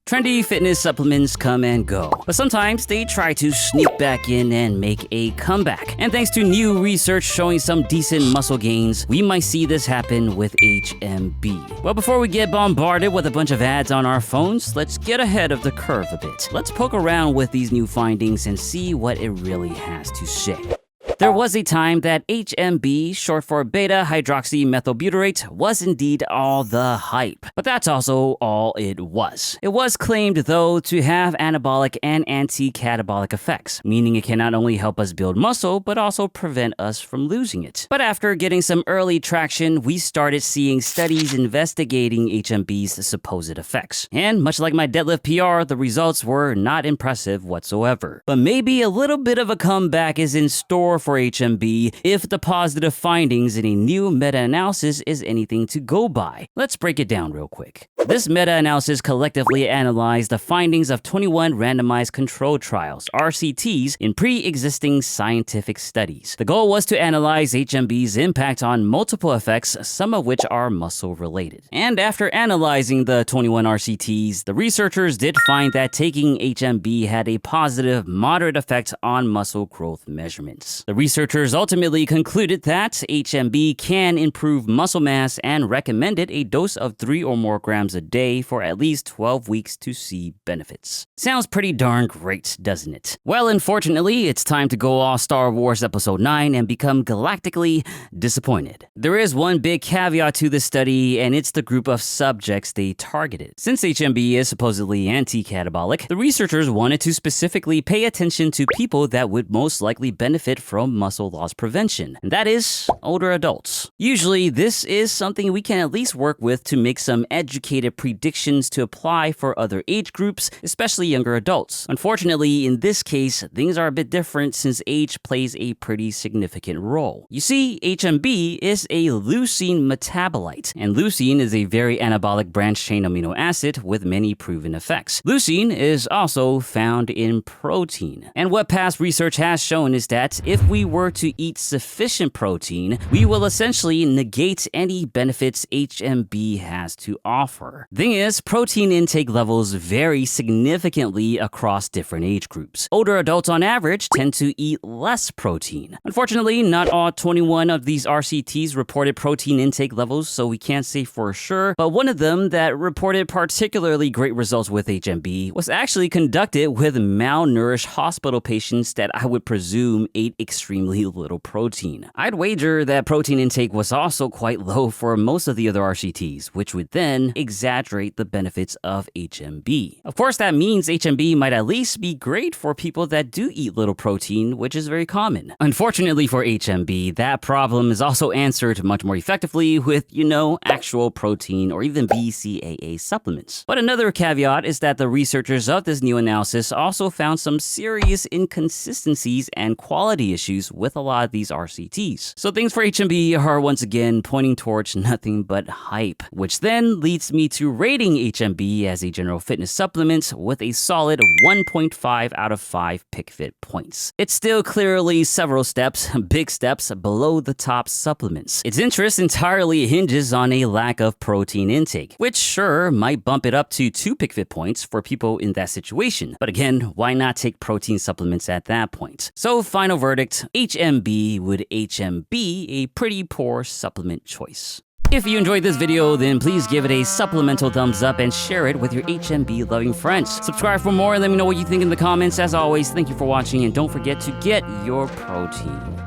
Trendy fitness supplements come and go, but sometimes they try to sneak back in and make a comeback. And thanks to new research showing some decent muscle gains, we might see this happen with HMB. Well, before we get bombarded with a bunch of ads on our phones, let's get ahead of the curve a bit. Let's poke around with these new findings and see what it really has to say. There was a time that HMB, short for beta-hydroxymethylbutyrate, was indeed all the hype. But that's also all it was. It was claimed, though, to have anabolic and anti-catabolic effects, meaning it can not only help us build muscle, but also prevent us from losing it. But after getting some early traction, we started seeing studies investigating HMB's supposed effects. And much like my deadlift PR, the results were not impressive whatsoever. But maybe a little bit of a comeback is in store for HMB if the positive findings in a new meta-analysis is anything to go by. Let's break it down real quick. This meta-analysis collectively analyzed the findings of 21 randomized controlled trials, RCTs, in pre-existing scientific studies. The goal was to analyze HMB's impact on multiple effects, some of which are muscle-related. And after analyzing the 21 RCTs, the researchers did find that taking HMB had a positive, moderate effect on muscle growth measurements. The researchers ultimately concluded that HMB can improve muscle mass and recommended a dose of 3 or more grams a day for at least 12 weeks to see benefits. Sounds pretty darn great, doesn't it? Well, unfortunately, it's time to go all Star Wars Episode 9 and become galactically disappointed. There is one big caveat to this study, and it's the group of subjects they targeted. Since HMB is supposedly anti-catabolic, the researchers wanted to specifically pay attention to people that would most likely benefit from muscle loss prevention, and that is older adults. Usually, this is something we can at least work with to make some educated predictions to apply for other age groups, especially younger adults. Unfortunately, in this case, things are a bit different since age plays a pretty significant role. You see, HMB is a leucine metabolite, and leucine is a very anabolic branched-chain amino acid with many proven effects. Leucine is also found in protein, and what past research has shown is that if we were to eat sufficient protein, we will essentially negate any benefits HMB has to offer. Thing is, protein intake levels vary significantly across different age groups. Older adults on average tend to eat less protein. Unfortunately, not all 21 of these RCTs reported protein intake levels, so we can't say for sure, but one of them that reported particularly great results with HMB was actually conducted with malnourished hospital patients that I would presume ate extremely little protein. I'd wager that protein intake was also quite low for most of the other RCTs, which would then exaggerate the benefits of HMB. Of course, that means HMB might at least be great for people that do eat little protein, which is very common. Unfortunately for HMB, that problem is also answered much more effectively with, actual protein or even BCAA supplements. But another caveat is that the researchers of this new analysis also found some serious inconsistencies and quality issues with a lot of these RCTs. So things for HMB are once again pointing towards nothing but hype, which then leads me to rating HMB as a general fitness supplement with a solid 1.5 out of 5 Picturefit points. It's still clearly several steps, big steps, below the top supplements. Its interest entirely hinges on a lack of protein intake, which sure might bump it up to 2 Picturefit points for people in that situation. But again, why not take protein supplements at that point? So final verdict, HMB would HMB a pretty poor supplement choice. If you enjoyed this video, then please give it a supplemental thumbs up and share it with your HMB loving friends. Subscribe for more and let me know what you think in the comments. As always, thank you for watching and don't forget to get your protein.